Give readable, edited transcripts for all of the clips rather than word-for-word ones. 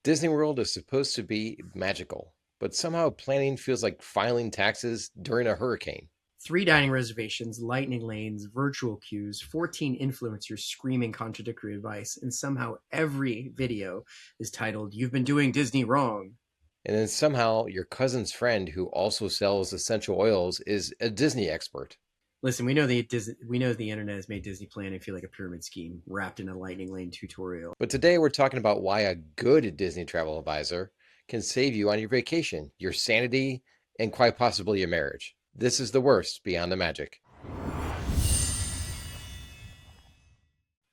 Disney World is supposed to be magical, but somehow planning feels like filing taxes during a hurricane. Three dining reservations, lightning lanes, virtual queues, 14 influencers screaming contradictory advice, and somehow every video is titled, "You've been doing Disney wrong." And then somehow your cousin's friend who also sells essential oils is a Disney expert. Listen, we know the internet has made Disney planning feel like a pyramid scheme wrapped in a lightning lane tutorial. But today we're talking about why a good Disney travel advisor can save you on your vacation, your sanity, and quite possibly your marriage. This is the worst beyond the magic.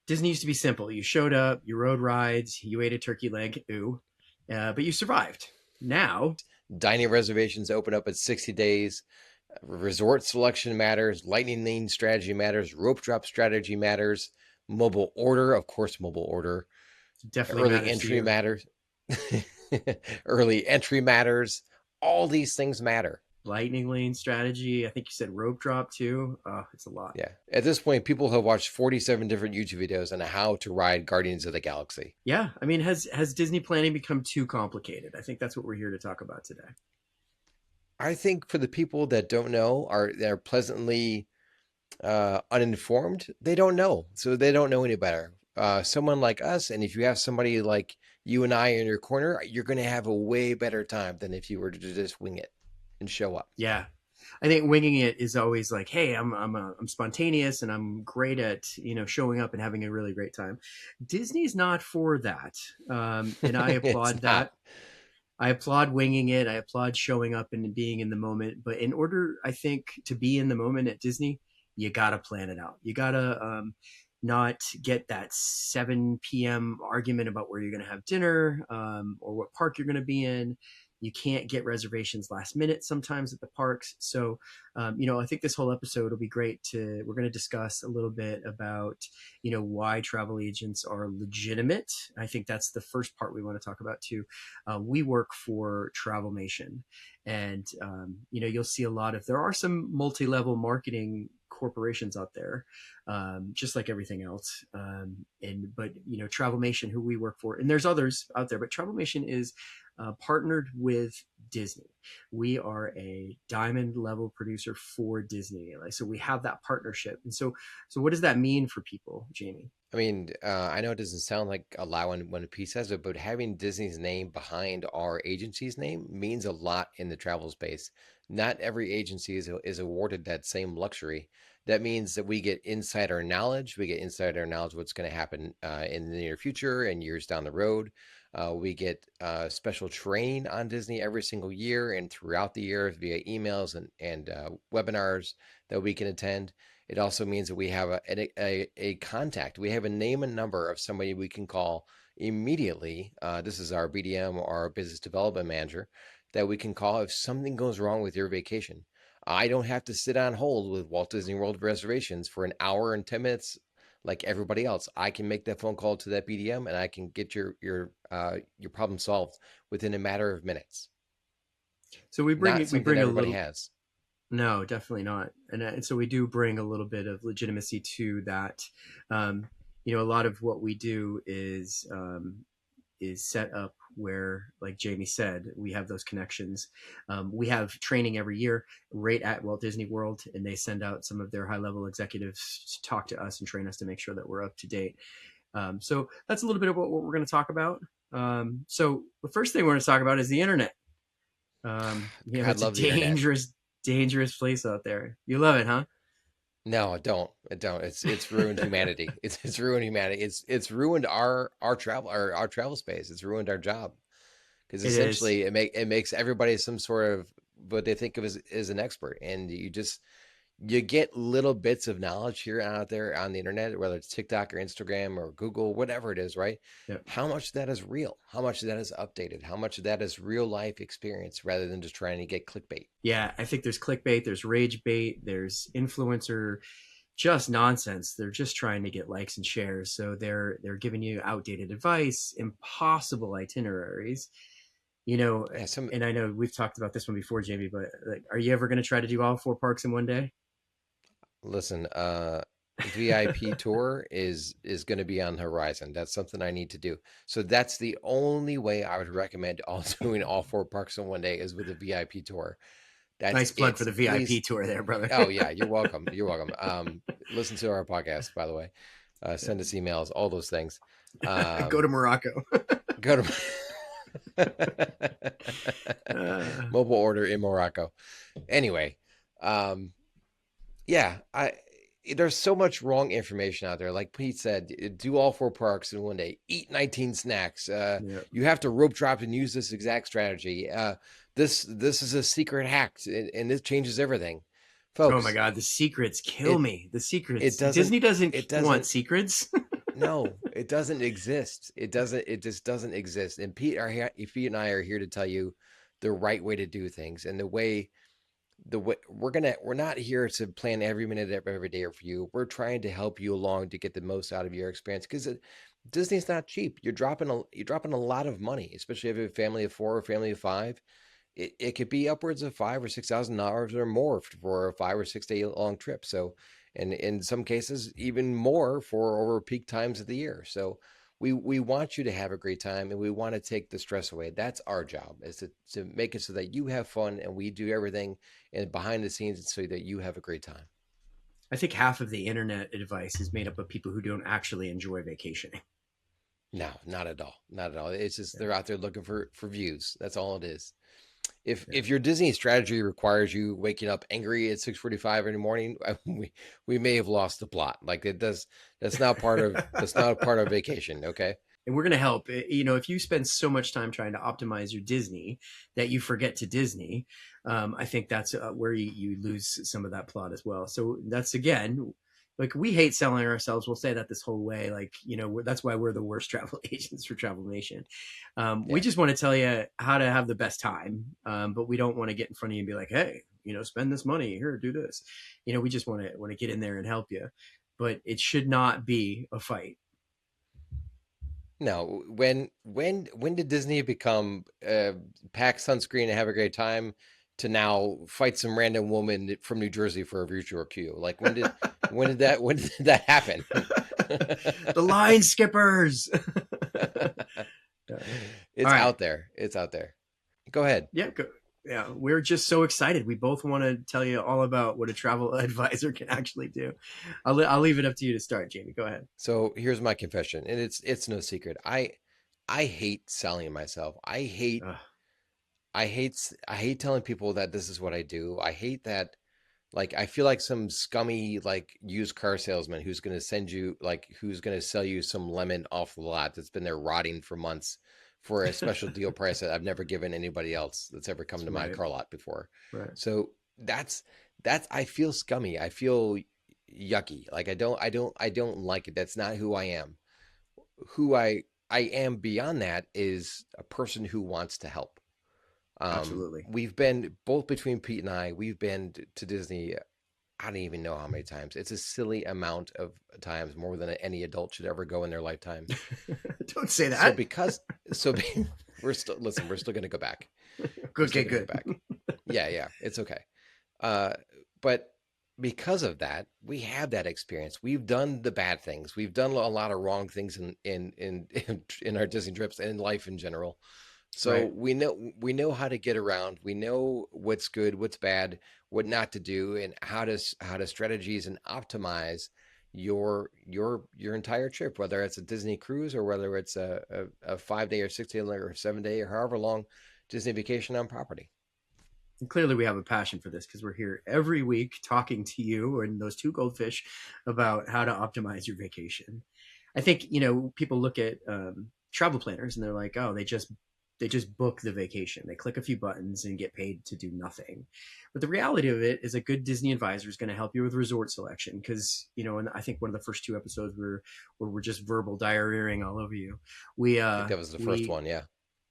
Disney used to be simple. You showed up, you rode rides, you ate a turkey leg, ooh, but you survived. Now, Dining reservations open up at 60 days. Resort selection matters. Lightning lane strategy matters. Rope drop strategy matters. Mobile order, of course, mobile order. it definitely Early matters to entry you. matters. Early entry matters. All these things matter. Lightning lane strategy. I think you said rope drop too. Oh, it's a lot. Yeah. At this point, people have watched 47 different YouTube videos on how to ride Guardians of the Galaxy. Yeah, I mean, has Disney planning become too complicated? I think that's what we're here to talk about today. I think for the people that don't know, are they're pleasantly uninformed, they don't know. So they don't know any better. Someone like us, and if you have somebody like you and I in your corner, you're going to have a way better time than if you were to just wing it and show up. Yeah, I think winging it is always like, hey, I'm spontaneous and I'm great at showing up and having a really great time. Disney's not for that, and I It's applaud not. that. I applaud winging it. I applaud showing up and being in the moment. But in order, I think, to be in the moment at Disney, you got to plan it out. You got to not get that 7 p.m. argument about where you're going to have dinner or what park you're going to be in. You can't get reservations last minute sometimes at the parks. So, I think this whole episode will be great we're going to discuss a little bit about, why travel agents are legitimate. I think that's the first part we want to talk about too. We work for Travelmation, and you'll see a lot of there are some multi-level marketing corporations out there, just like everything else. But Travelmation, who we work for, and there's others out there, but Travelmation is partnered with Disney. We are a diamond level producer for Disney, like, so we have that partnership. And so what does that mean for people, Jamie? I mean, I know it doesn't sound like a lot when a piece says it, but having Disney's name behind our agency's name means a lot in the travel space. Not every agency is awarded that same luxury. That means that we get insider knowledge. We get insider knowledge what's going to happen in the near future and years down the road. We get special training on Disney every single year and throughout the year via emails and webinars that we can attend. It also means that we have a contact. We have a name and number of somebody we can call immediately. This is our BDM or our business development manager that we can call if something goes wrong with your vacation. I don't have to sit on hold with Walt Disney World reservations for an hour and 10 minutes like everybody else. I can make that phone call to that BDM and I can get your problem solved within a matter of minutes. So we Not we something bring a everybody little. has. No, definitely not. And so we do bring a little bit of legitimacy to that. A lot of what we do is set up where, like Jamie said, we have those connections. We have training every year right at Walt Disney World, and they send out some of their high level executives to talk to us and train us to make sure that we're up to date. So that's a little bit of what we're going to talk about. So the first thing we're going to talk about is the internet. God, It's a love the internet. dangerous place out there. You love it, huh? No, I don't. I don't. It's ruined humanity. It's ruined humanity. It's ruined our travel space. It's ruined our job because It is. essentially it makes everybody some sort of what they think of as an expert, and you get little bits of knowledge here and out there on the internet, whether it's TikTok or Instagram or Google, whatever it is, right? Yeah. How much of that is real? How much of that is updated? How much of that is real life experience rather than just trying to get clickbait? Yeah, I think there's clickbait, there's rage bait, there's influencer, just nonsense. They're just trying to get likes and shares. So they're giving you outdated advice, impossible itineraries. You know, Yeah, some and I know we've talked about this one before, Jamie, but like, are you ever going to try to do all four parks in one day? listen, VIP tour is going to be on the horizon. That's something I need to do. So that's the only way I would recommend all doing all four parks in one day is with a VIP tour. That's Nice plug it. for the VIP Please. tour there, brother. Oh yeah, you're welcome. You're welcome. Listen to our podcast, by the way. Send us emails, all those things. Go to Um, Morocco. go to uh, mobile order in Morocco. Anyway, um, yeah, I there's so much wrong information out there. Like Pete said, do all four parks in one day. Eat 19 snacks. yeah. You have to rope drop and use this exact strategy. This is a secret hack, and this changes everything, Oh my folks. God, the secrets kill It me. The it secrets. doesn't Disney doesn't it want doesn't secrets. no, it doesn't exist. It just doesn't exist. And Pete and I are here to tell you the right way to do things and the way we're not here to plan every minute of every day for you. We're trying to help you along to get the most out of your experience because Disney's not cheap. You're dropping a lot of money, especially if you have a family of four or family of five. It could be upwards of $5,000 or $6,000 or more for a 5 or 6 day long trip. So, and in some cases, even more for over peak times of the year. So, we want you to have a great time and we want to take the stress away. That's our job is to make it so that you have fun and we do everything and behind the scenes so that you have a great time. I think half of the internet advice is made up of people who don't actually enjoy vacationing. No, not at all. Not at all. It's just Yeah. they're out there looking for views. That's all it is. Yeah. If your Disney strategy requires you waking up angry at 6:45 in the morning, we may have lost the plot. Like it does. That's not part of vacation. Okay. And we're going to help. If you spend so much time trying to optimize your Disney that you forget to Disney, I think that's where you lose some of that plot as well. So that's again, like we hate selling ourselves. We'll say that this whole way. Like, that's why we're the worst travel agents for Travel Nation. We Yeah. just want to tell you how to have the best time, but we don't want to get in front of you and be like, hey, spend this money here, do this. We just want to get in there and help you. But it should not be a fight. No. When did Disney become pack sunscreen and have a great time to now fight some random woman from New Jersey for a virtual queue? Like when did that happen? The line skippers. All It's right. out there. It's out there. Go ahead. Yeah. Yeah. We're just so excited. We both want to tell you all about what a travel advisor can actually do. I'll leave it up to you to start, Jamie. Go ahead. So here's my confession, and it's no secret. I hate selling myself. Ugh. I hate telling people that this is what I do. I hate that like I feel like some scummy like used car salesman who's going to send you like who's going to sell you some lemon off the lot that's been there rotting for months for a special deal price that I've never given anybody else that's ever come That's to my right. car lot before. Right. So that's I feel scummy. I feel yucky. Like I don't like it. That's not who I am. Who I am beyond that is a person who wants to help. Absolutely. We've been both between Pete and I, we've been to Disney. I don't even know how many times. It's a silly amount of times, more than any adult should ever go in their lifetime. Don't say So that. because so we're still listen, we're still going to go back. We're Okay, still going to good. go back. Yeah, yeah, it's okay. Uh, but because of that, we have that experience. We've done the bad things. We've done a lot of wrong things in our Disney trips and in life in general. So Right. we know how to get around. We know what's good, what's bad, what not to do, and how to strategies and optimize your entire trip, whether it's a Disney cruise or whether it's a 5 day or 6 day or 7 day or however long Disney vacation on property. And clearly, we have a passion for this because we're here every week talking to you and those two goldfish about how to optimize your vacation. I think people look at travel planners and they're like, oh, they just book the vacation. They click a few buttons and get paid to do nothing. But the reality of it is a good Disney advisor is going to help you with resort selection because, and I think one of the first two episodes where we're just verbal diarrheaing all over you. We I think that was the first we one. Yeah.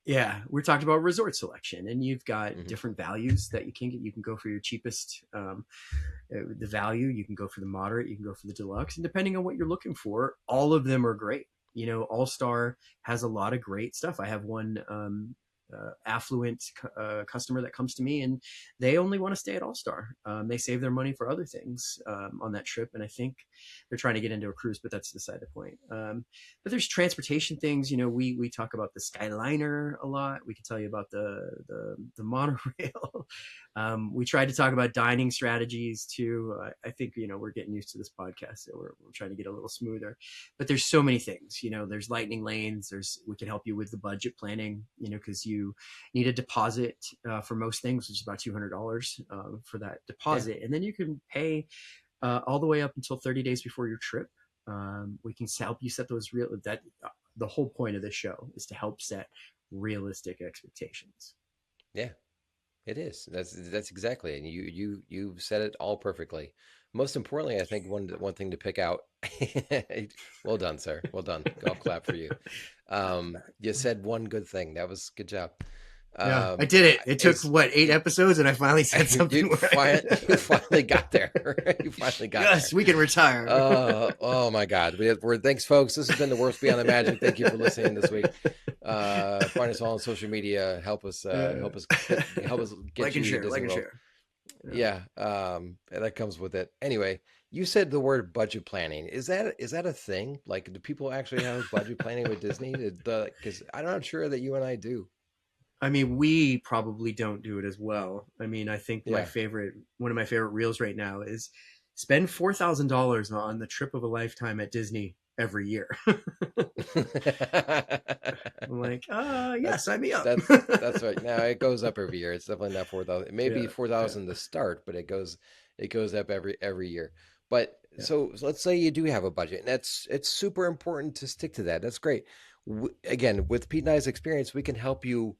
yeah, we're talking about resort selection, and you've got Hmm. different values that you can get. You can go for your cheapest, the value. You can go for the moderate. You can go for the deluxe, and depending on what you're looking for, all of them are great. All Star has a lot of great stuff. I have one affluent customer that comes to me, and they only want to stay at All Star. They save their money for other things on that trip, and I think they're trying to get into a cruise, but that's beside the point. But there's transportation things. We talk about the Skyliner a lot. We can tell you about the monorail. We tried to talk about dining strategies too. I think we're getting used to this podcast, so we're trying to get a little smoother. But there's so many things. There's lightning lanes. We can help you with the budget planning. Because you need a deposit for most things, which is about $200 for that Yeah. deposit, and then you can pay all the way up until 30 days before your trip. We can help you set those the whole point of this show is to help set realistic expectations. Yeah. It is. That's exactly it. And you said it all perfectly. Most importantly, I think one thing to pick out. Well done, sir. Well done. I'll clap for you. You said one good thing. That was good job. Yeah, I did it. It took Is what, 8 episodes, and I finally said something right. you finally got there. You finally got there. Yes, we can retire. Oh my God. Thanks, folks. This has been the Worst Beyond the Magic. Thank you for listening this week. Find us all on social media. Help us get Like you and to share, like Disney and World. share. Yeah, that comes with it. Anyway, you said the word budget planning. Is that a thing? Like, do people actually have budget planning with Disney? Because I'm not sure that you and I do. I mean, we probably don't do it as well. I mean, I think Yeah. one of my favorite reels right now is spend $4,000 on the trip of a lifetime at Disney every year. I'm like, yeah, That's sign me up. that's right. Now it goes up every year. It's definitely not 4,000. It may be Yeah, yeah, 4,000 to start, but it goes up every year. But yeah. so let's say you do have a budget, and it's super important to stick to that. That's great. Again, with Pete and I's experience, we can help you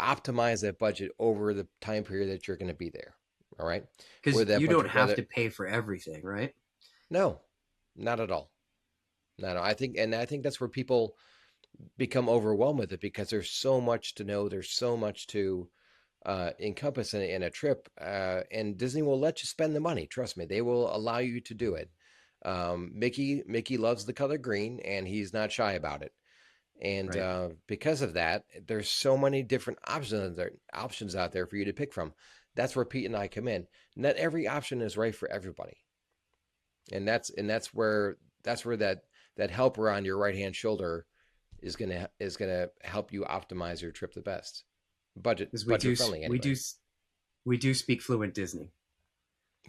optimize that budget over the time period that you're going to be there. All right. Where Because that you don't budget, have whether to pay for everything, right? no, not at all. No, no. I think that's where people become overwhelmed with it because there's so much to know. There's so much to encompass in a trip, and Disney will let you spend the money. Trust me, they will allow you to do it. Mickey loves the color green, and he's not shy about it. And Right. because of that, there's so many different options out there for you to pick from. That's where Pete and I come in. Not every option is right for everybody, and that's where that helper on your right hand shoulder is gonna help you optimize your trip the best. Budget Because budget friendly anyway. we do speak fluent Disney.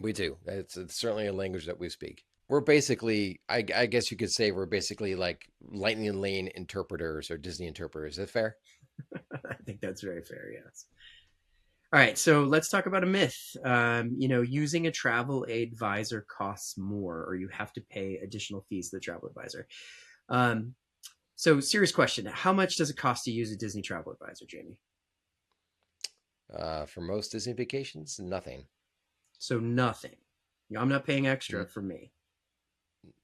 We do. It's certainly a language that we speak. We're basically, I guess you could say, we're basically like lightning lane interpreters or Disney interpreters. Is that fair? I think that's very fair. Yes. All right, so let's talk about a myth. Using a travel advisor costs more, or you have to pay additional fees to the travel advisor. Um, so, serious question: how much does it cost to use a Disney travel advisor, Jamie? For most Disney vacations, nothing. So nothing. I'm not paying extra N- for me.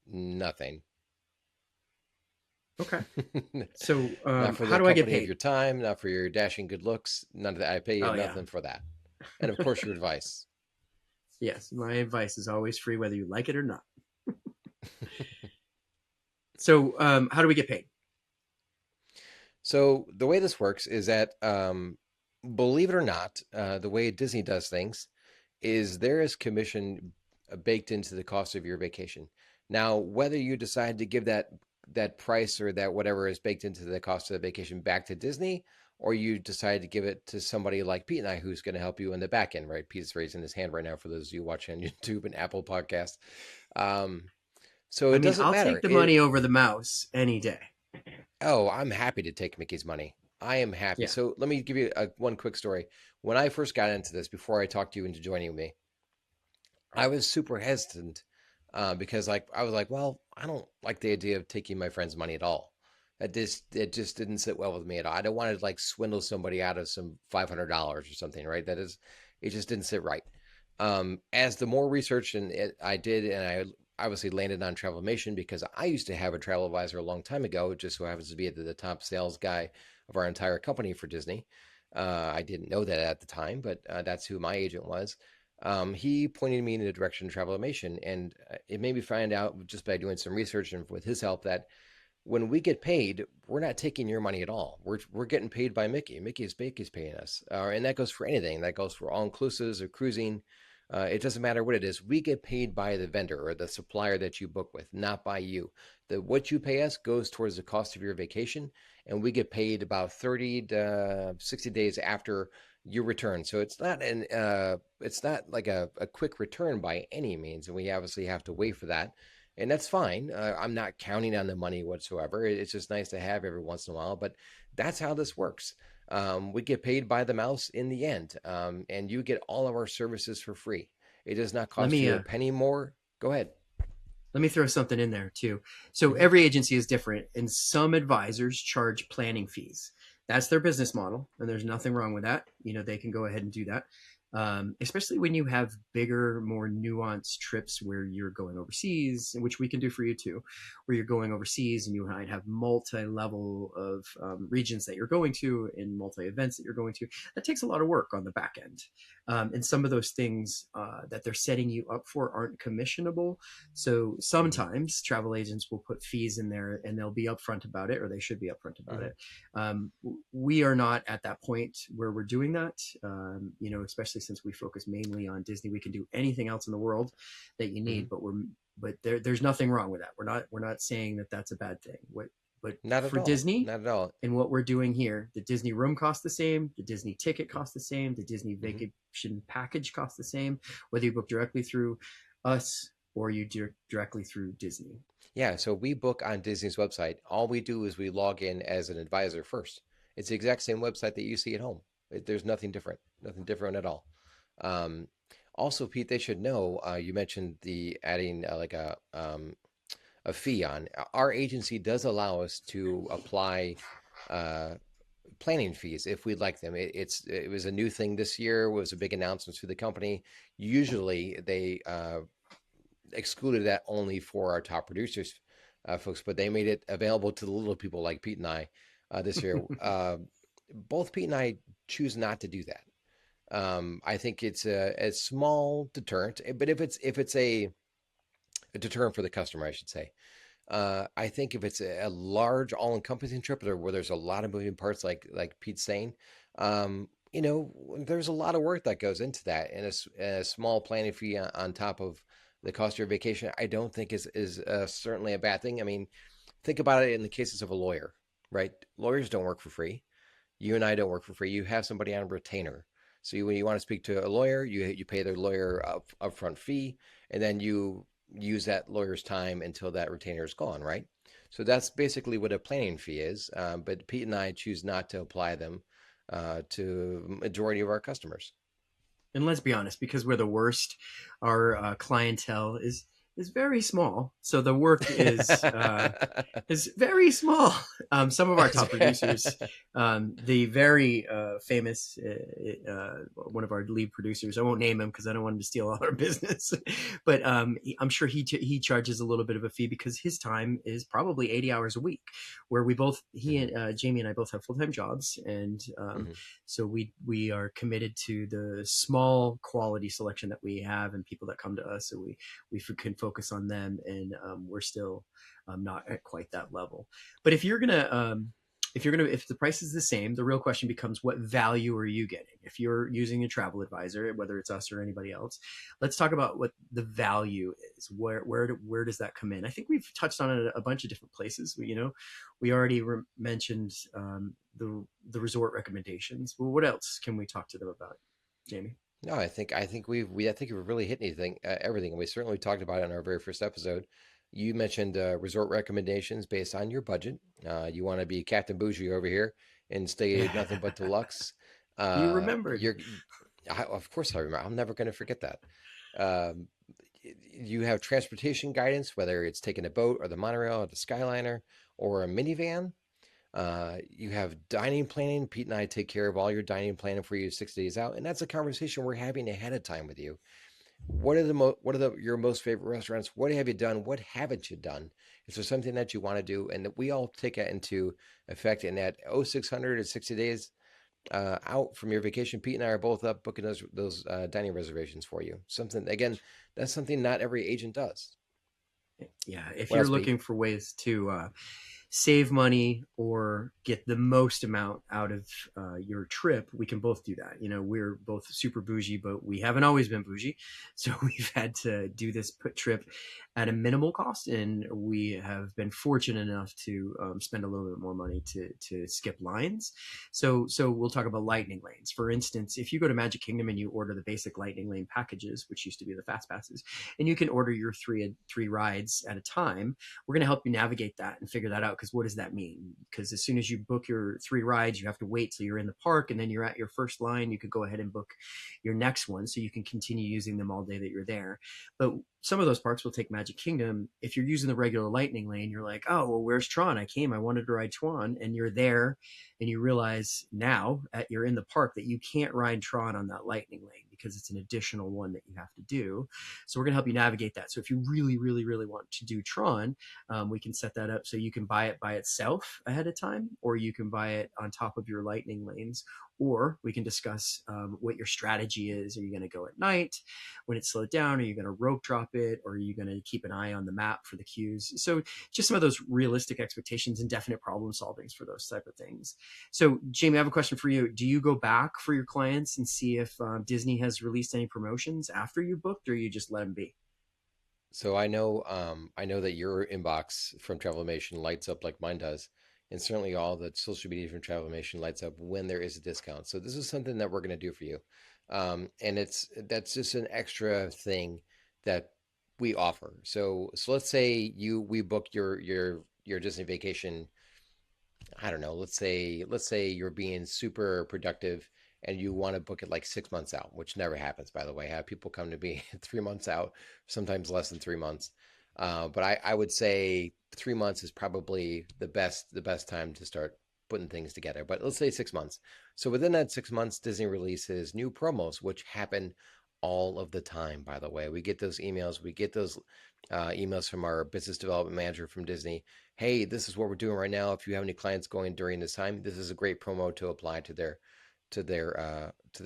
Nothing. Okay. So, Not for how the do I get company of paid? your time, not for your dashing good looks. None of that. I pay you Oh yeah, nothing for that. And of course, your advice. yes. My advice is always free, whether you like it or not. So, how do we get paid? So the way this works is that, believe it or not, the way Disney does things is there is commission baked into the cost of your vacation. Now, whether you decide to give that price or that whatever is baked into the cost of the vacation back to Disney, or you decide to give it to somebody like Pete and I, who's going to help you in the back end, right? Pete's raising his hand right now for those of you watching on YouTube and Apple Podcast. Um, so I it mean, doesn't I'll take matter. the money over the mouse any day. Oh, I'm happy to take Mickey's money. I am happy. Yeah. So let me give you one quick story. When I first got into this, before I talked you into joining me, I was super hesitant because like I was like, well, I don't like the idea of taking my friend's money at all. It just didn't sit well with me at all. I don't want to like swindle somebody out of some $500 or something, right? It just didn't sit right. As the more research I did, and I obviously landed on Travelmation because I used to have a travel advisor a long time ago. It just so happens to be the top sales guy of our entire company for Disney. I didn't know that at the time, but that's who my agent was. He pointed me in the direction of Travelmation, and it made me find out just by doing some research and with his help that when we get paid, we're not taking your money at all. We're getting paid by Mickey. Mickey's paying us, and that goes for anything. That goes for all inclusives or cruising. It doesn't matter what it is. We get paid by the vendor or the supplier that you book with, not by you. The what you pay us goes towards the cost of your vacation, and we get paid about 30 to 60 days after your return. So it's not like a quick return by any means, and we obviously have to wait for that, and that's fine. I'm not counting on the money whatsoever. It's just nice to have every once in a while, but that's how this works. We get paid by the mouse in the end, and you get all of our services for free. It does not Let cost me you a penny more. Go ahead. let me throw something in there too. So Hmm. every agency is different, and some advisors charge planning fees. That's their business model, and there's nothing wrong with that. They can go ahead and do that. Especially when you have bigger, more nuanced trips where you're going overseas, which we can do for you too, where you're going overseas and you might have multi-level of regions that you're going to and multi-events that you're going to. That takes a lot of work on the back end. And some of those things that they're setting you up for aren't commissionable. So Hmm. sometimes travel agents will put fees in there and they'll be upfront about it, or they should be upfront about Hmm. it. We are not at that point where we're doing that, especially since we focus mainly on Disney. We can do anything else in the world that you Hmm. need, but there's nothing wrong with that. We're not saying that that's a bad thing. But Not at for all. Disney Not at all. and what we're doing here, the Disney room costs the same, the Disney ticket costs the same, the Disney Hmm. vacation package costs the same, whether you book directly through us or you do directly through Disney. Yeah, so we book on Disney's website. All we do is we log in as an advisor first. It's the exact same website that you see at home. There's nothing different at all. Um, Also, Pete, they should know. You mentioned the adding like a fee on. Our agency does allow us to apply uh, planning fees if we'd like them. It was a new thing this year. It was a big announcement to the company. Usually, they excluded that only for our top producers, folks, but they made it available to the little people like Pete and I this year. Both Pete and I choose not to do that. I think it's a small deterrent, but if it's a deterrent for the customer, I should say. I think if it's a large, all-encompassing trip where there's a lot of moving parts, like Pete's saying, there's a lot of work that goes into that, and a small planning fee on top of the cost of your vacation, I don't think is certainly a bad thing. I mean, think about it in the cases of a lawyer, right? Lawyers don't work for free. You and I don't work for free. You have somebody on retainer. So when you want to speak to a lawyer, you pay their lawyer upfront fee, and then you use that lawyer's time until that retainer is gone, right? So that's basically what a planning fee is. But Pete and I choose not to apply them to majority of our customers. And let's be honest, because we're the worst, our clientele is very small. So the work is very small. Some of our top producers, the very famous one of our lead producers, I won't name him because I don't want him to steal all our business, but I'm sure he charges a little bit of a fee because his time is probably 80 hours a week, where he Hmm. and Jamie and I both have full time jobs, and Hmm. so we are committed to the small quality selection that we have and people that come to us. So we can focus on them, and we're still not at quite that level. But if the price is the same, the real question becomes what value are you getting? If you're using a travel advisor, whether it's us or anybody else, let's talk about what the value is. Where does that come in? I think we've touched on it a bunch of different places. We already mentioned the resort recommendations. Well, what else can we talk to them about, Jamie? No, I think we've really hit anything everything. We certainly talked about it in our very first episode. You mentioned resort recommendations based on your budget. You want to be Captain Bougie over here and stay nothing but deluxe. You remembered. You're, of course I remember. I'm never going to forget that. Um, you have transportation guidance, whether it's taking a boat or the monorail or the Skyliner or a minivan. You have dining planning. Pete and I take care of all your dining planning for you 6 days out, and that's a conversation we're having ahead of time with you. What are your most favorite restaurants? What have you done? What haven't you done? Is there something that you want to do? And that we all take that into effect in that 660 days out from your vacation. Pete and I are both up booking those dining reservations for you. Something again, that's something not every agent does. Yeah, if What you're else, Pete? looking for ways to save money or get the most amount out of your trip, we can both do that. You know, we're both super bougie, but we haven't always been bougie. So we've had to do this trip at a minimal cost, and we have been fortunate enough to spend a little bit more money to skip lines. So we'll talk about lightning lanes. For instance, if you go to Magic Kingdom and you order the basic lightning lane packages, which used to be the fast passes, and you can order your three rides at a time, we're going to help you navigate that and figure that out. Because what does that mean? Because as soon as you book your 3 rides, you have to wait till you're in the park, and then you're at your first line. You could go ahead and book your next one, so you can continue using them all day that you're there. But some of those parks will take Magic Kingdom. If you're using the regular lightning lane, you're like, oh, well, where's Tron? I wanted to ride Tron, and you're there, and you realize now you're in the park that you can't ride Tron on that lightning lane because it's an additional one that you have to do. So we're going to help you navigate that. So if you really, really, really want to do Tron, we can set that up so you can buy it by itself ahead of time, or you can buy it on top of your lightning lanes, or we can discuss what your strategy is. Are you going to go at night when it's slowed down? Are you going to rope drop it? Or are you going to keep an eye on the map for the cues? So just some of those realistic expectations and definite problem solvings for those type of things. So Jamie, I have a question for you. Do you go back for your clients and see if Disney has released any promotions after you booked, or you just let them be? So I know that your inbox from Travelmation lights up like mine does, and certainly all the social media from Travelmation lights up when there is a discount. So this is something that we're going to do for you, and that's just an extra thing that we offer. So let's say we book your Disney vacation. I don't know, let's say you're being super productive and you want to book it like 6 months out, which never happens, by the way. I have people come to me 3 months out, sometimes less than 3 months. But I would say 3 months is probably the best time to start putting things together. But let's say 6 months. So within that 6 months, Disney releases new promos, which happen all of the time, by the way. We get those emails. We get those emails from our business development manager from Disney. Hey, this is what we're doing right now. If you have any clients going during this time, this is a great promo to apply to their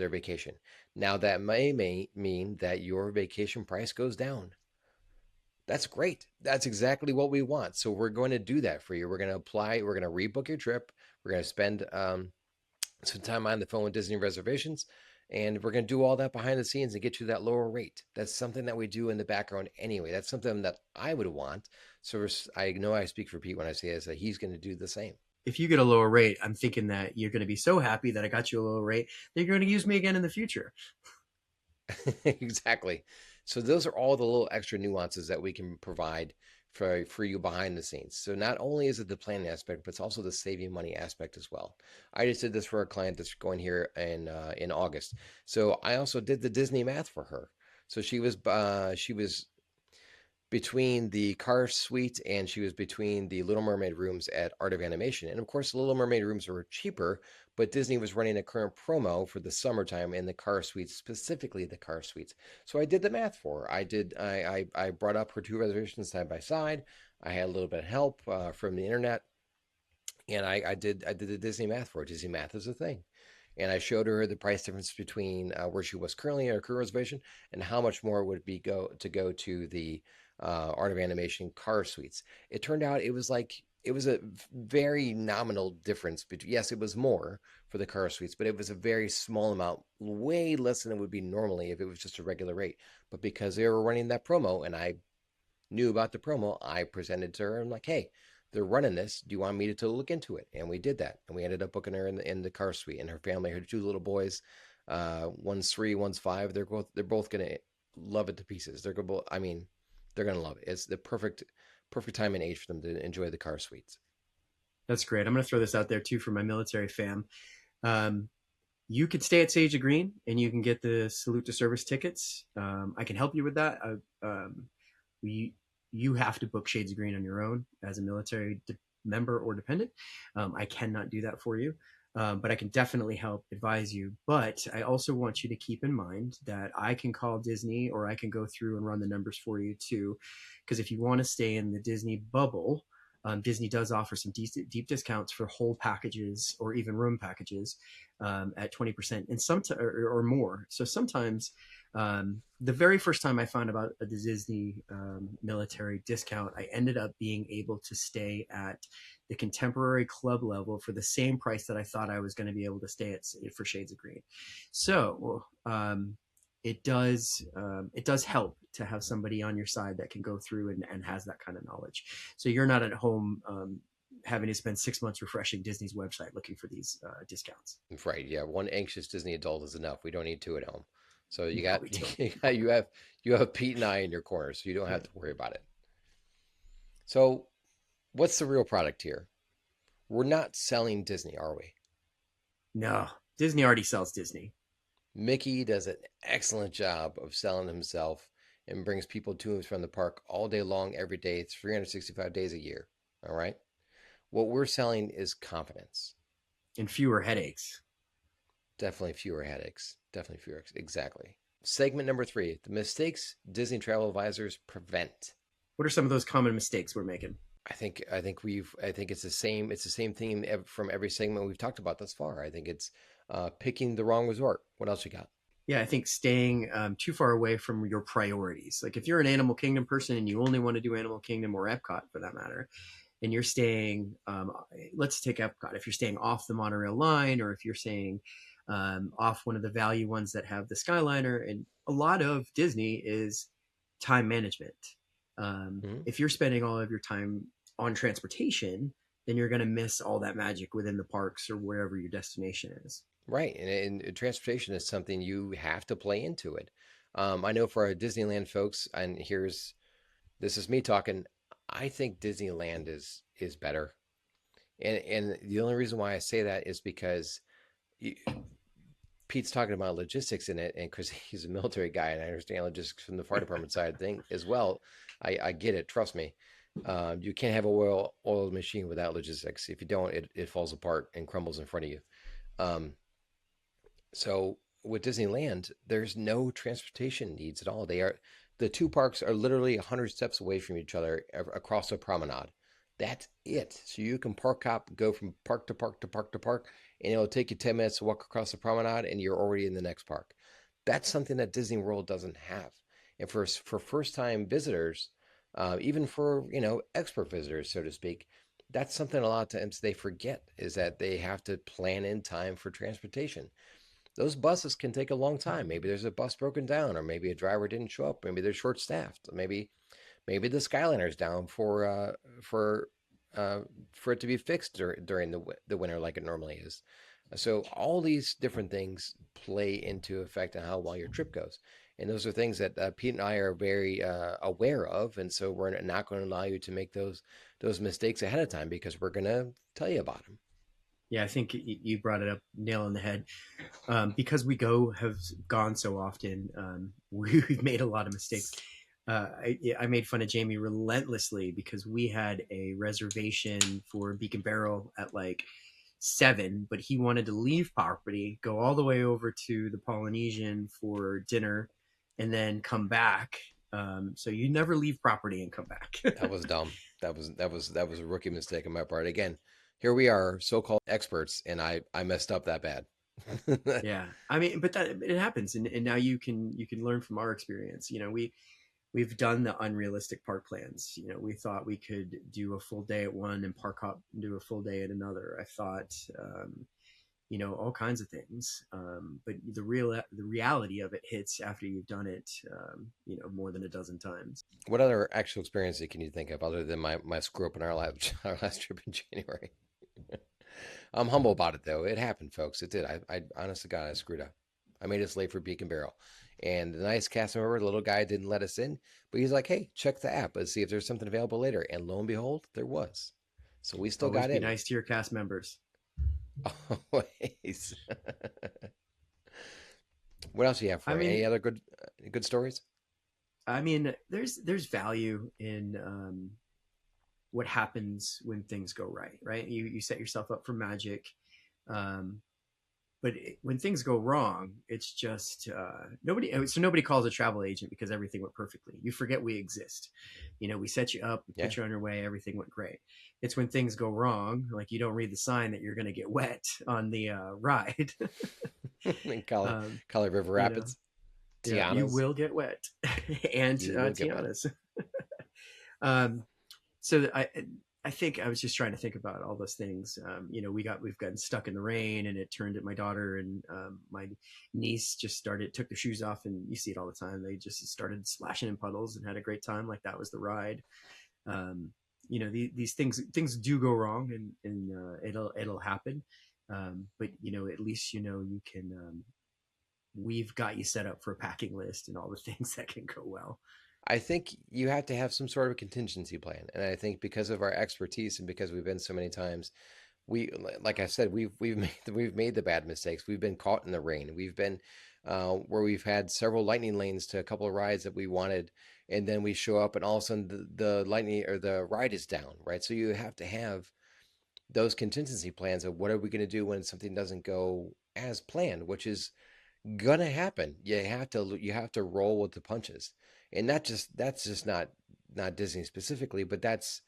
vacation. Now that may mean that your vacation price goes down. That's great. That's exactly what we want. So we're going to do that for you. We're going to apply. We're going to rebook your trip. We're going to spend some time on the phone with Disney reservations, and we're going to do all that behind the scenes and get you that lower rate. That's something that we do in the background anyway. That's something that I would want. So I know I speak for Pete when I say this, that he's going to do the same. If you get a lower rate, I'm thinking that you're going to be so happy that I got you a lower rate that you're going to use me again in the future. Exactly. So those are all the little extra nuances that we can provide for you behind the scenes. So not only is it the planning aspect, but it's also the saving money aspect as well. I just did this for a client that's going here in August. So I also did the Disney math for her. So she was between the car suite and she was between the Little Mermaid rooms at Art of Animation. And of course, the Little Mermaid rooms were cheaper, but Disney was running a current promo for the summertime in the car suites, specifically the car suites. So I did the math for her. I brought up her two reservations side by side. I had a little bit of help from the internet, and I did the Disney math for her. Disney math is a thing. And I showed her the price difference between where she was currently at her current reservation and how much more would be go to the Art of Animation car suites. It turned out it was a very nominal difference. Between, yes, it was more for the car suites, but it was a very small amount, way less than it would be normally if it was just a regular rate. But because they were running that promo and I knew about the promo, I presented to her. I'm like, hey, they're running this. Do you want me to look into it? And we did that. And we ended up booking her in the car suite. And her family, her two little boys, one's 3, one's 5. They're both gonna love it to pieces. They're gonna, I mean, they're gonna love it. It's the perfect time and age for them to enjoy the car suites. That's great. I'm going to throw this out there too for my military fam. Um, you could stay at Sage of Green and you can get the salute to service tickets. I can help you with that. We You have to book Shades of Green on your own as a military member or dependent. I cannot do that for you, but I can definitely help advise you. But I also want you to keep in mind that I can call Disney or I can go through and run the numbers for you too. Because if you want to stay in the Disney bubble, Disney does offer some deep discounts for whole packages or even room packages at 20% and or more. So sometimes the very first time I found about a Disney military discount, I ended up being able to stay at the contemporary club level for the same price that I thought I was going to be able to stay at for Shades of Green. So it does help to have somebody on your side that can go through and has that kind of knowledge. So you're not at home having to spend 6 months refreshing Disney's website looking for these discounts. Right. Yeah. One anxious Disney adult is enough. We don't need two at home. So you No, got, we don't. you have Pete and I in your corner, so you don't have Yeah. to worry about it. So what's the real product here? We're not selling Disney, are we? No, Disney already sells Disney. Mickey does an excellent job of selling himself and brings people to and from the park all day long, every day, 365 days a year. All right. What we're selling is confidence. And fewer headaches. Definitely fewer headaches. Definitely fewer. Exactly. Segment number three, the mistakes Disney travel advisors prevent. What are some of those common mistakes we're making? I think it's the same theme from every segment we've talked about thus far. I think it's picking the wrong resort. What else you got? Yeah, I think staying too far away from your priorities. Like if you're an Animal Kingdom person and you only want to do Animal Kingdom or Epcot for that matter, and you're staying, let's take Epcot. If you're staying off the monorail line, or if you're staying off one of the value ones that have the Skyliner, and a lot of Disney is time management. Mm-hmm. If you're spending all of your time on transportation, then you're going to miss all that magic within the parks or wherever your destination is. Right, and transportation is something you have to play into it. I know for our Disneyland folks, and this is me talking. I think Disneyland is better, and the only reason why I say that is because you, Pete's talking about logistics in it, and because he's a military guy, and I understand logistics from the fire department side thing as well. I get it. Trust me. You can't have a oiled machine without logistics. If you don't, it falls apart and crumbles in front of you. Um, So with Disneyland, there's no transportation needs at all. The two parks are literally 100 steps away from each other across a promenade. That's it. So you can park hop, go from park to park to park to park, and it'll take you 10 minutes to walk across the promenade, and you're already in the next park. That's something that Disney World doesn't have. And for first time visitors, even for expert visitors, so to speak, that's something a lot of times they forget is that they have to plan in time for transportation. Those buses can take a long time. Maybe there's a bus broken down, or maybe a driver didn't show up. Maybe they're short staffed. Maybe the Skyliner's down uh, for it to be fixed during the winter like it normally is. So all these different things play into effect on how well your trip goes, and those are things that Pete and I are very aware of, and so we're not going to allow you to make those mistakes ahead of time because we're going to tell you about them. Yeah, I think you brought it up, nail on the head. Because we have gone so often, we've made a lot of mistakes. I made fun of Jamie relentlessly because we had a reservation for Beacon Barrel at like 7, but he wanted to leave property, go all the way over to the Polynesian for dinner, and then come back. So you never leave property and come back. That was dumb. That was a rookie mistake on my part. Again, here we are, so-called experts, and I messed up that bad. Yeah, I mean, but that it happens, and now you can learn from our experience. We've done the unrealistic park plans. We thought we could do a full day at one and park hop and do a full day at another. I thought, all kinds of things. But the reality of it hits after you've done it, more than a dozen times. What other actual experiences can you think of other than my screw up in our last trip in January? I'm humble about it though. It happened, folks. It did. I honest to God, I screwed up. I made us late for Beacon Barrel. And the nice cast member, the little guy, didn't let us in, but he's like, "Hey, check the app. Let's see if there's something available later." And lo and behold, there was. So we still Always got be in. nice to your cast members. Always. What else do you have I for me? mean, Any other good stories? there's value in what happens when things go right. Right, you set yourself up for magic. Um, but when things go wrong, it's just nobody calls a travel agent because everything went perfectly. You forget we exist. We set you up, we Yeah. put you on your way, everything went great. It's when things go wrong, like you don't read the sign that you're going to get wet on the ride. In Kali, um, Kali River you know Rapids, yeah, you Tiana's. will get wet. And You will get wet. Tiana's. um, so I think I was just trying to think about all those things. We've gotten stuck in the rain, and it turned at my daughter and my niece just started took their shoes off, and you see it all the time. They just started splashing in puddles and had a great time, like that was the ride. Um, these things do go wrong, and it'll happen. But at least you can. We've got you set up for a packing list and all the things that can go well. I think you have to have some sort of contingency plan, and I think because of our expertise and because we've been so many times, we, like I said, we've made the bad mistakes. We've been caught in the rain. We've been where we've had several lightning lanes to a couple of rides that we wanted, and then we show up and all of a sudden the lightning or the ride is down, right? So you have to have those contingency plans of what are we going to do when something doesn't go as planned, which is gonna happen. You have to roll with the punches, and that's just not Disney specifically, but that's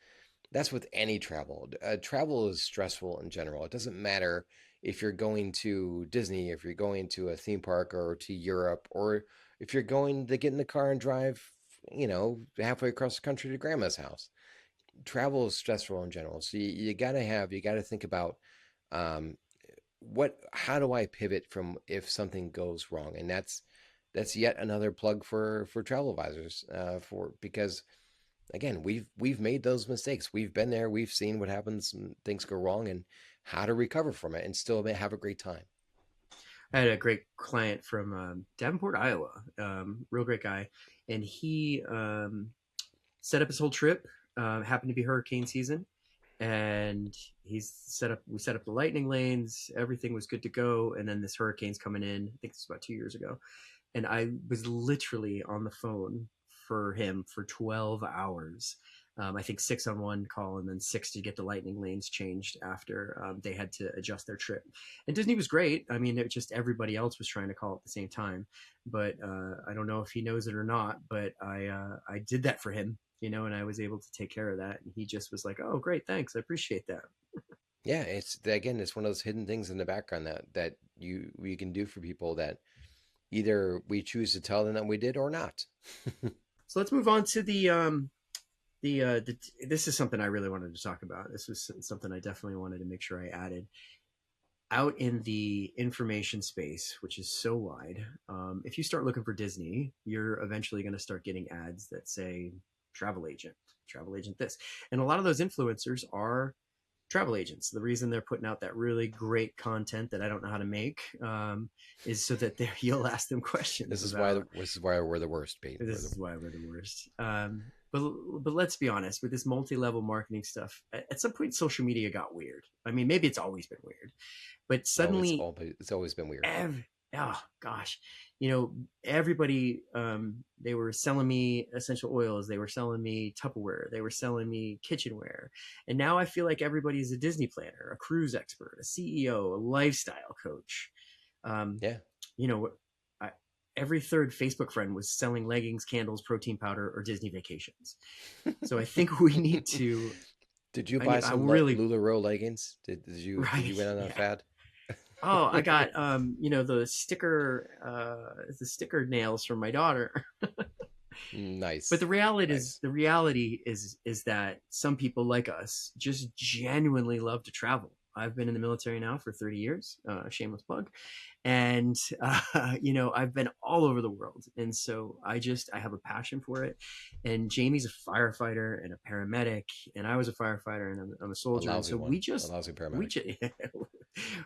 with any travel. Travel is stressful in general. It doesn't matter if you're going to Disney, if you're going to a theme park or to Europe, or if you're going to get in the car and drive, halfway across the country to grandma's house. Travel is stressful in general. So you gotta think about um, how do I pivot from if something goes wrong? And that's yet another plug for travel advisors for because again we've made those mistakes. We've been there. We've seen what happens when things go wrong and how to recover from it and still have a great time. I had a great client from Davenport, Iowa, real great guy, and he set up his whole trip. Happened to be hurricane season, and we set up the lightning lanes. Everything was good to go, and then this hurricane's coming in. I think this was about 2 years ago, and I was literally on the phone for him for 12 hours. I think six on one call and then six to get the lightning lanes changed after they had to adjust their trip. And Disney was great. I mean, it just everybody else was trying to call at the same time. But I don't know if he knows it or not. But I did that for him, and I was able to take care of that. And he just was like, "Oh, great, thanks, I appreciate that." Yeah, it's one of those hidden things in the background that you can do for people that either we choose to tell them that we did or not. So let's move on to the this is something I really wanted to talk about. This was something I definitely wanted to make sure I added out in the information space, which is so wide. If you start looking for Disney, you're eventually going to start getting ads that say travel agent, travel agent this, and a lot of those influencers are travel agents. The reason they're putting out that really great content that I don't know how to make is so that you'll ask them questions about. This is why we're the worst, Pete. This is why we're the worst. But let's be honest, with this multi-level marketing stuff, at some point social media got weird. I mean, maybe it's always been weird, but suddenly, it's always been weird. oh gosh, everybody, they were selling me essential oils, they were selling me Tupperware, they were selling me kitchenware, and now I feel like everybody's a Disney planner, a cruise expert, a CEO, a lifestyle coach. Um, Yeah. you know, I, every third Facebook friend was selling leggings, candles, protein powder, or Disney vacations. So I think we need to. Did you I buy need. I some really LuLaRoe leggings? Did you right. win on that Yeah. fad? Oh, I got the sticker nails from my daughter. But Nice, the reality is nice. the reality is that some people like us just genuinely love to travel. I've been in the military now for 30 years, shameless plug, and I've been all over the world, and so I have a passion for it. And Jamie's a firefighter and a paramedic, and I was a firefighter and I'm a A soldier, and lousy so one, a lousy we paramedic. just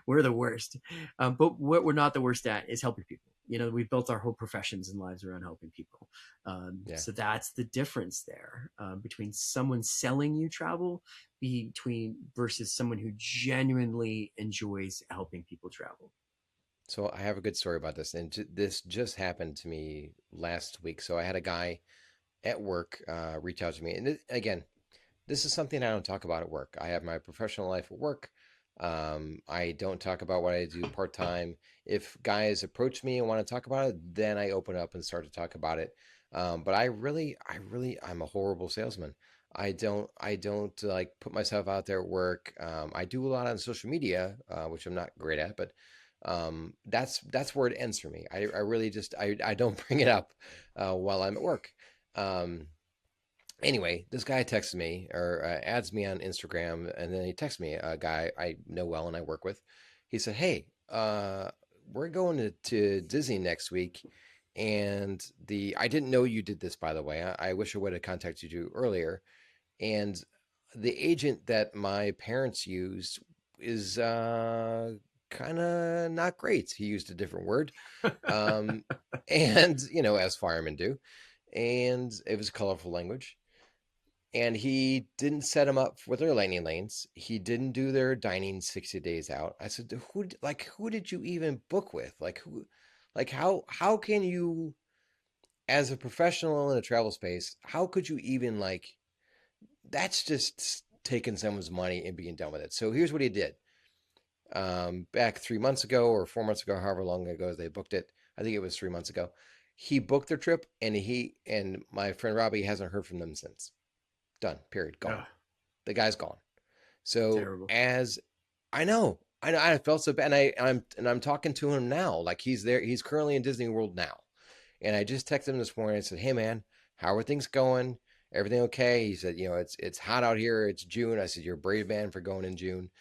we're the worst. But what we're not the worst at is helping people. We built our whole professions and lives around helping people. Yeah. So that's the difference there between someone selling you travel between versus someone who genuinely enjoys helping people travel. So I have a good story about this, and this just happened to me last week. So I had a guy at work reach out to me, and again, this is something I don't talk about at work. I have my professional life at work. I don't talk about what I do part time. If guys approach me and want to talk about it, then I open up and start to talk about it. But I'm a horrible salesman. I don't like put myself out there at work. I do a lot on social media, which I'm not great at, but that's where it ends for me. I really just I don't bring it up while I'm at work. Um, Anyway, this guy texts me or adds me on Instagram, and then he texts me, a guy I know well and I work with. He said, "Hey, we're going to Disney next week, and the I didn't know you did this, by the way. I wish I would have contacted you earlier. And the agent that my parents used is kind of not great. He used a different word, um, and as firemen do, and it was colorful language." And he didn't set them up with their landing lanes. He didn't do their dining 60 days out. I said, who did you even book with? How can you, as a professional in a travel space, how could you even that's just taking someone's money and being done with it. So here's what he did. Back 3 months ago or 4 months ago, however long ago they booked it. I think it was 3 months ago. He booked their trip, and he and my friend Robbie hasn't heard from them since. Done. Period. Gone. Ugh, The guy's gone. So terrible. as I felt so bad, and I'm talking to him now, like he's there. He's currently in Disney World now, and I just texted him this morning. I said, "Hey man, how are things going? Everything okay?" He said, it's hot out here. It's June." I said, "You're a brave man for going in June."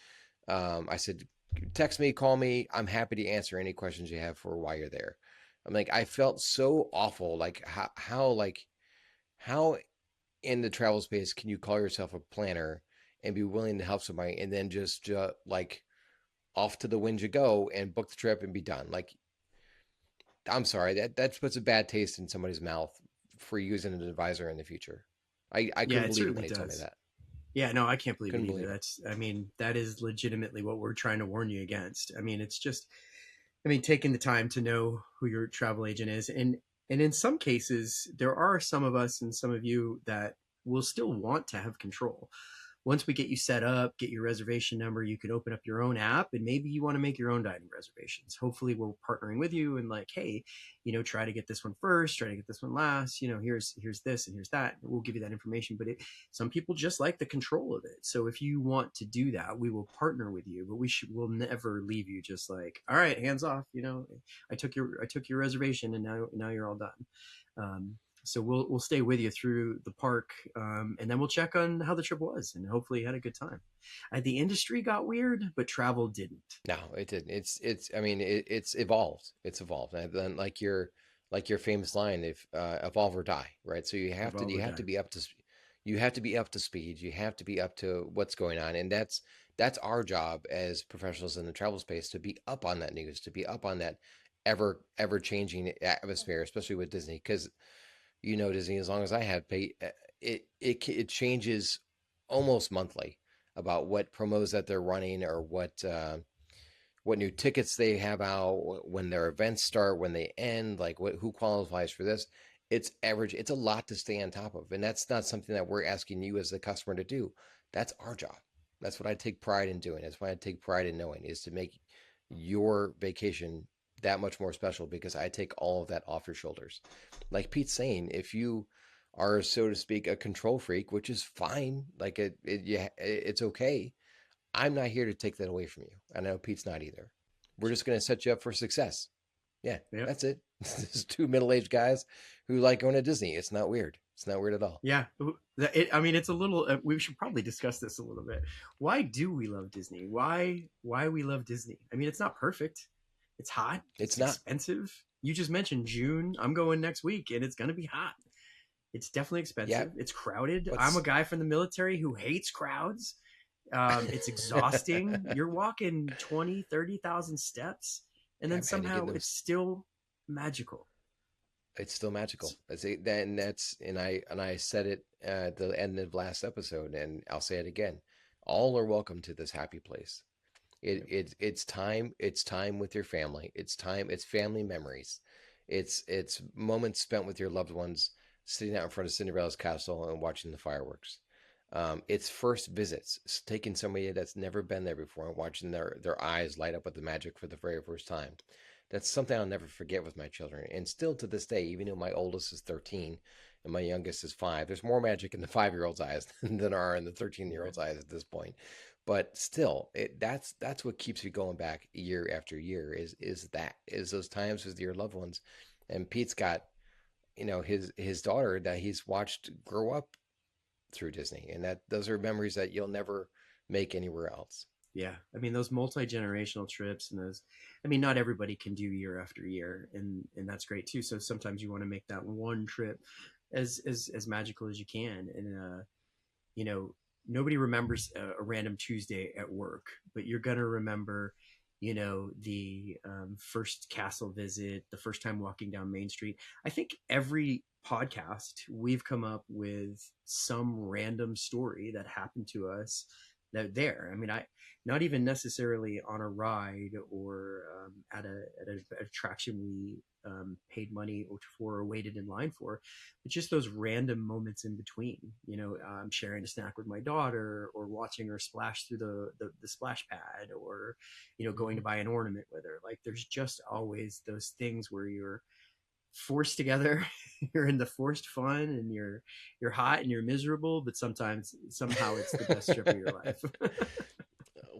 I said, "Text me, call me. I'm happy to answer any questions you have for why you're there." I'm like, I felt so awful. Like how in the travel space can you call yourself a planner and be willing to help somebody, and then just off to the wind you go and book the trip and be done? Like, I'm sorry, that puts a bad taste in somebody's mouth for using an advisor in the future. I Yeah, couldn't it believe it certainly when he told me does. that. Yeah, no, I can't believe it Couldn't either. believe it. That's, I mean, that is legitimately what we're trying to warn you against. I mean, it's just, I mean, taking the time to know who your travel agent is, and in some cases, there are some of us and some of you that will still want to have control. Once we get you set up, get your reservation number, you can open up your own app and maybe you want to make your own dining reservations. Hopefully we're partnering with you and like, hey, try to get this one first, try to get this one last, here's this and here's that. We'll give you that information. But some people just like the control of it. So if you want to do that, we will partner with you, but we'll never leave you just like, all right, hands off, I took your reservation and now you're all done. So we'll stay with you through the park, and then we'll check on how the trip was, and hopefully you had a good time. The industry got weird, but travel didn't. No, it didn't. I mean, it's evolved. It's evolved. And then like your famous line, if evolve or die, right? So you have to Evolve you or have to die. be up to you have to be up to speed. You have to be up to what's going on, and that's our job as professionals in the travel space, to be up on that news, to be up on that ever changing atmosphere, especially with Disney, because Disney, as long as I have paid, it changes almost monthly about what promos that they're running, or what new tickets they have out, when their events start, when they end, like who qualifies for this. It's average. It's a lot to stay on top of, and that's not something that we're asking you as the customer to do. That's our job. That's what I take pride in doing. That's what I take pride in knowing, is to make your vacation that much more special, because I take all of that off your shoulders. Like Pete's saying, if you are, so to speak, a control freak, which is fine, like yeah, it's okay. I'm not here to take that away from you. I know Pete's not either. We're just going to set you up for success. Yeah, Yep. that's it. This is two middle-aged guys who like going to Disney. It's not weird. It's not weird at all. Yeah. I mean, it's a little. We should probably discuss this a little bit. Why do we love Disney? Why we love Disney? I mean, it's not perfect. It's hot. It's It's not. expensive. You just mentioned June. I'm going next week, and it's gonna be hot. It's definitely Yeah, expensive. It's crowded. I'm a what's guy from the military who hates crowds. It's exhausting. You're walking 20, 30,000 steps, and then yeah, man, you get somehow them. it's still magical. It's still magical. It's, And I said it at the end of last episode, and I'll say it again. All are welcome to this happy place. It's time with your family. It's family memories. It's moments spent with your loved ones, sitting out in front of Cinderella's castle and watching the fireworks. It's first visits, taking somebody that's never been there before and watching their eyes light up with the magic for the very first time. That's something I'll never forget with my children. And still to this day, even though my oldest is 13 and my youngest is 5, there's more magic in the 5-year old's eyes than there are in the 13-year-old's eyes at this point. But still, that's what keeps you going back year after year, is those times with your loved ones. And Pete's got his daughter that he's watched grow up through Disney, and that those are memories that you'll never make anywhere else. Yeah, I mean those multi-generational trips and those, I mean not everybody can do year after year, and that's great too. So sometimes you want to make that one trip as magical as you can. And you know, nobody remembers a random Tuesday at work, but you're gonna remember, you know, the first castle visit, the first time walking down Main Street. I think every podcast we've come up with some random story that happened to us that there. I mean, I not even necessarily on a ride or at an attraction we paid money for or waited in line for, but just those random moments in between. You know, I'm sharing a snack with my daughter, or watching her splash through the splash pad, or you know, going to Mhm. buy an ornament with her. Like, there's just always those things where you're forced together. You're in the forced fun, and you're hot and you're miserable, but sometimes somehow it's the best trip of your life.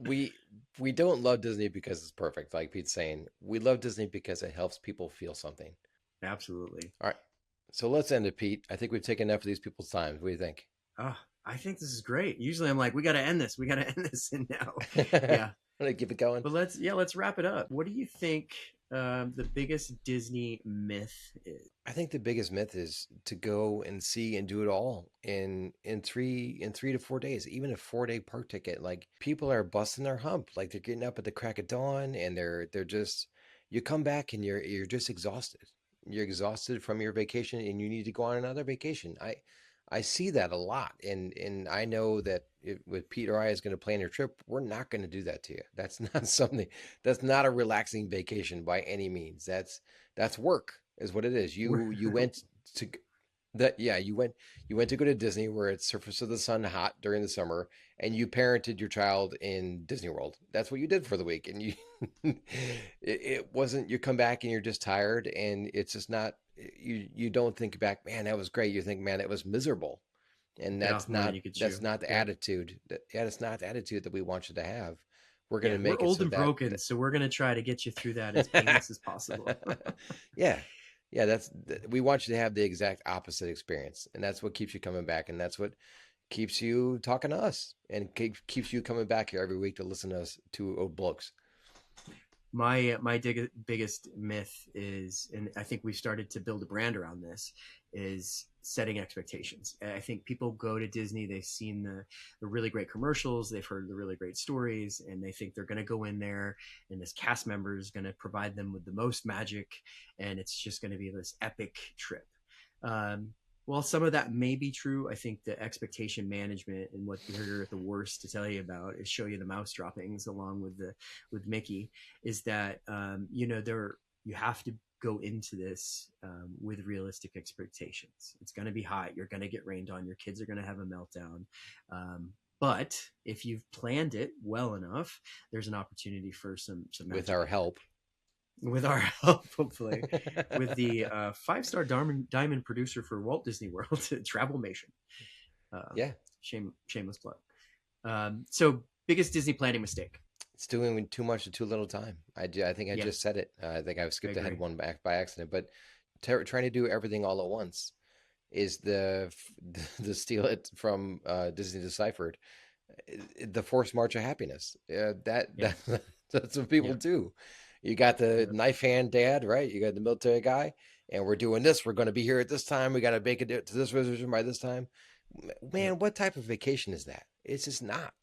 we we don't love Disney because it's perfect, like Pete's saying. We love Disney because it helps people feel something. Absolutely. All right, so let's end it, Pete. I think we've taken enough of these people's time. What do you think? Oh, I think this is great. Usually I'm like, we got to end this. We got to end this. And now, I'm yeah. gonna keep it going. But let's wrap it up. What do you think the biggest Disney myth is? I think the biggest myth is to go and see and do it all in 3 to 4 days, even a 4 day park ticket. Like, people are busting their hump, like they're getting up at the crack of dawn, and they're just, you come back and you're just exhausted. You're exhausted from your vacation, and you need to go on another vacation. I see that a lot, and I know that if, with Pete or I is going to plan your trip, we're not going to do that to you. That's not something. That's not a relaxing vacation by any means. That's work, is what it is. You went to that, yeah, you went to go to Disney, where it's surface of the sun hot during the summer, and you parented your child in Disney World. That's what you did for the week, and you it wasn't, you come back and you're just tired, and it's just not, you don't think back, man, that was great. You think, man, it was miserable. And Bit off more than you could that's chew. not the Yep. attitude that, yeah, that's not the attitude that we want you to have. We're going Yeah, to we're make it old so and broken, so we're gonna try to get you through that as painless as possible. yeah, yeah, that's, we want you to have the exact opposite experience, and that's what keeps you coming back, and that's what keeps you talking to us, and keeps you coming back here every week to listen to us, to old blokes. My biggest myth is, and I think we've started to build a brand around this, is setting expectations. I think people go to Disney, they've seen the really great commercials, they've heard the really great stories, and they think they're going to go in there, and this cast member is going to provide them with the most magic, and it's just going to be this epic trip. Um, while some of that may be true, I think the expectation management and what you're at the worst to tell you about is show you the mouse droppings along with Mickey, is that you know, there, you have to go into this with realistic expectations. It's going to be hot. You're going to get rained on. Your kids are going to have a meltdown. But if you've planned it well enough, there's an opportunity for some With magic our in there. help. With our help, hopefully, with the five-star diamond producer for Walt Disney World, Travelmation. Uh, Yeah, shameless plug. So, biggest Disney planning mistake. it's doing too much in too little time. I think I just Yes, said it. I think I've I skipped ahead agree. one back by accident, but trying to do everything all at once is the steal it from Disney Deciphered, the forced march of happiness. Yeah, That's what people yeah, do. You got the yeah, knife hand dad, right? You got the military guy, and we're doing this. We're going to be here at this time. We got to make it to this resolution by this time. yeah. Man, what type of vacation is that? It's just not.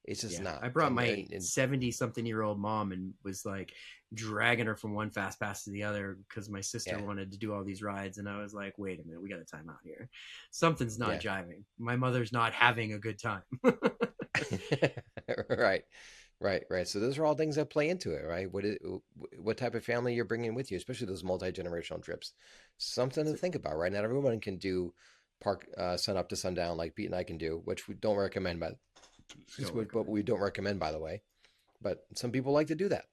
It's just Yeah, not. I brought my And 70-something-year-old mom and was like dragging her from one fast pass to the other because my sister yeah, wanted to do all these rides. And I was like, wait a minute, we got a time out here. Something's not yeah. jiving. My mother's not having a good time. Right, right. So those are all things that play into it, right? What type of family you're bringing with you, especially those multi-generational trips. Something to So, think about, right? Not everyone can do park sun up to sundown like Pete and I can do, which we don't recommend, don't but recommend. we don't recommend, by the way. But some people like to do that.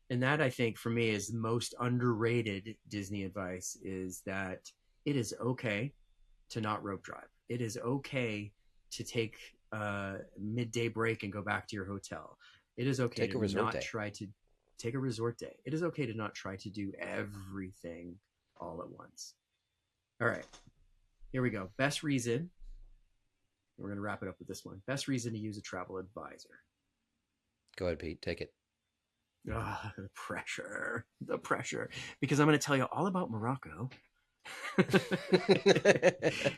And that, I think, for me, is the most underrated Disney advice, is that it is okay to not rope drive. It is okay to take a midday break and go back to your hotel. It is okay Take to a resort not day. try to take a resort day. It is okay to not try to do everything all at once. All right, here we go. Best reason We're going to wrap it up with this one. Best reason to use a travel advisor. Go ahead, Pete. Take it. Ah, the pressure, the pressure. Because I'm going to tell you all about Morocco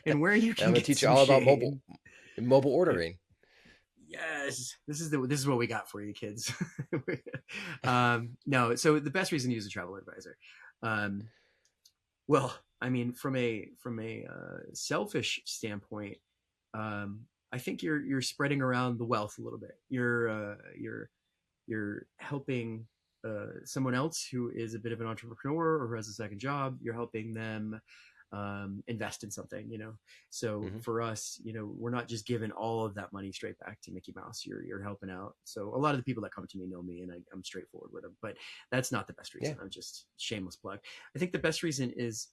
and where you And I'm can gonna get teach you some all about mobile shade. mobile Yeah. ordering. Yes, this is what we got for you, kids. No, so the best reason to use a travel advisor. Um, well, I mean, from a selfish standpoint, I think you're spreading around the wealth a little bit. You're helping someone else who is a bit of an entrepreneur or who has a second job. You're helping them invest in something, you know. So Hmm. for us, you know, we're not just giving all of that money straight back to Mickey Mouse. You're helping out. So a lot of the people that come to me know me, and I'm straightforward with them. But that's not the best Yeah. reason. I'm just shameless plug. I think the best reason is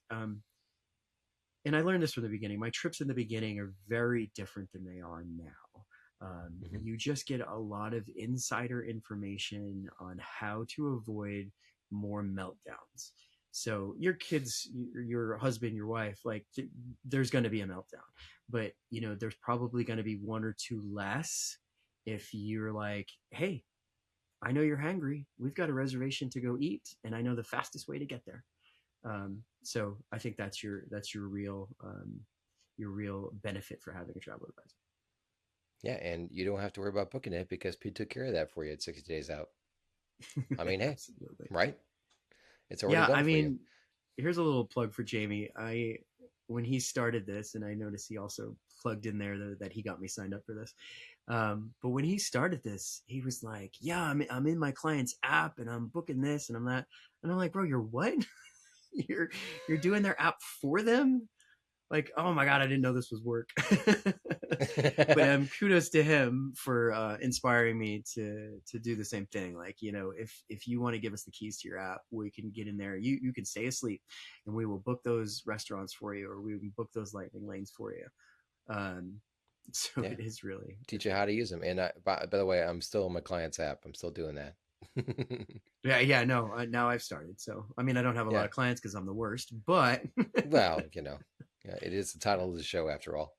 and I learned this from the beginning. My trips in the beginning are very different than they are now. Hmm. You just get a lot of insider information on how to avoid more meltdowns. So your kids, your husband, your wife, like there's going to be a meltdown, but you know there's probably going to be one or two less if you're like, hey, I know you're hungry. We've got a reservation to go eat, and I know the fastest way to get there. So I think that's your real benefit for having a travel advisor. Yeah, and you don't have to worry about booking it because Pete took care of that for you at 60 days out. I mean, hey, Absolutely. right? It's already Yeah, done I for you. mean, here's a little plug for Jamie. I When he started this, and I noticed he also plugged in there that he got me signed up for this. But when he started this, he was like, "Yeah, I'm in my client's app and I'm booking this and I'm that," and I'm like, "Bro, you're what? you're you're doing their app for them?" Like, oh my god, I didn't know this was work. But kudos to him for inspiring me to do the same thing. Like, you know, if you want to give us the keys to your app, we can get in there. You can stay asleep, and we will book those restaurants for you, or we can book those lightning lanes for you. Um, so Yeah, it is really teach it's you how really to cool. use them. And by the way, I'm still on my client's app. I'm still doing that. Yeah, no, now I've started. So I mean, I don't have a lot Yeah. of clients because I'm the worst, but Well, yeah, it is the title of the show after all.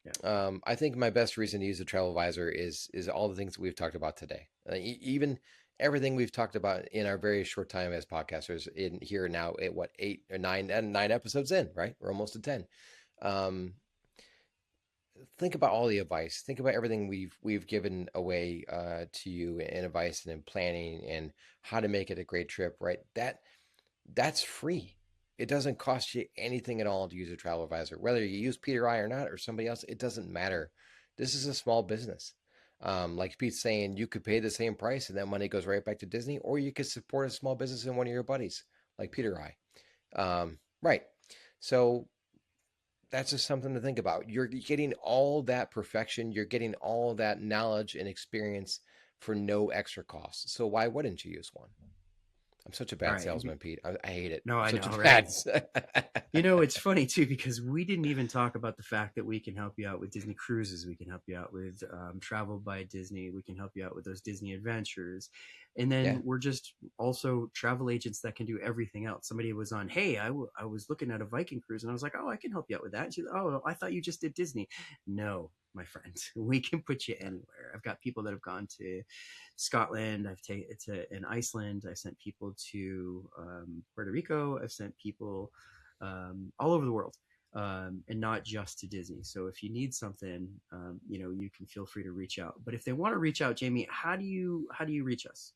yeah, I think my best reason to use a travel advisor is all the things that we've talked about today. Even everything we've talked about in our very short time as podcasters in here now at what 8 or 9 episodes in, right? We're almost at 10. Um, think about all the advice. Think about everything we've given away to you in advice and in planning and how to make it a great trip, right? That's free. It doesn't cost you anything at all to use a travel advisor. Whether you use Peter I or not, or somebody else, it doesn't matter. This is a small business. Like Pete's saying, you could pay the same price and that money goes right back to Disney, or you could support a small business in one of your buddies, like Peter I. Right. So that's just something to think about. You're getting all that perfection, you're getting all that knowledge and experience for no extra cost. So why wouldn't you use one? I'm such a all bad right. salesman, Pete. I hate it. No, I'm I such a know, bad. right? You know, it's funny too because we didn't even talk about the fact that we can help you out with Disney cruises. We can help you out with travel by Disney. We can help you out with those Disney adventures. And Yeah. then we're just also travel agents that can do everything else. Somebody was on, hey, I was looking at a Viking cruise and I was like, oh, I can help you out with that. And she's, oh, I thought you just did Disney. No, my friend, we can put you anywhere. I've got people that have gone to Scotland. I've taken it to in Iceland. I've sent people to Puerto Rico. I've sent people all over the world, and not just to Disney. So if you need something, you know, you can feel free to reach out. But if they want to reach out, Jamie, how do you reach us?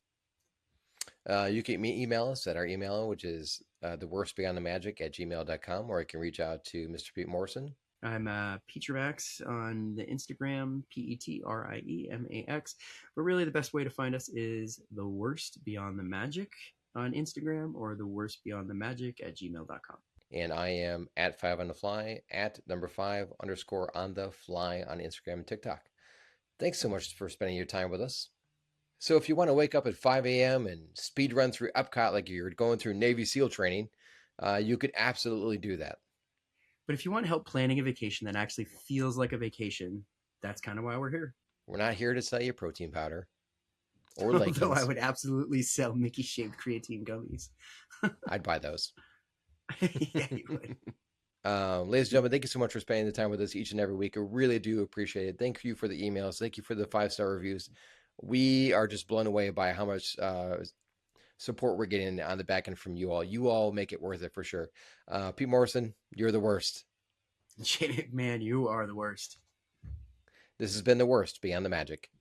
You can email us at our email, which is the worst beyond the magic at gmail.com, or you can reach out to Mr. Pete Morrison. I'm Petramax on the Instagram, PetriemaX. But really, the best way to find us is the worst beyond the magic on Instagram or the worst beyond the magic at gmail.com. And I am at 5 on the fly, at number 5_on the fly on Instagram and TikTok. Thanks so much for spending your time with us. So if you want to wake up at 5 a.m. and speed run through Epcot like you're going through Navy SEAL training, you could absolutely do that. But if you want help planning a vacation that actually feels like a vacation, that's kind of why we're here. We're not here to sell you protein powder or Although I leggings. would absolutely sell Mickey shaped creatine gummies. I'd buy those. Yeah, you would. Ladies and gentlemen, thank you so much for spending the time with us each and every week. I really do appreciate it. Thank you for the emails. Thank you for the 5-star reviews. We are just blown away by how much support we're getting on the back end from you all. You all make it worth it for sure. Pete Morrison, you're the worst. Man, you are the worst. This has been the worst Beyond the Magic.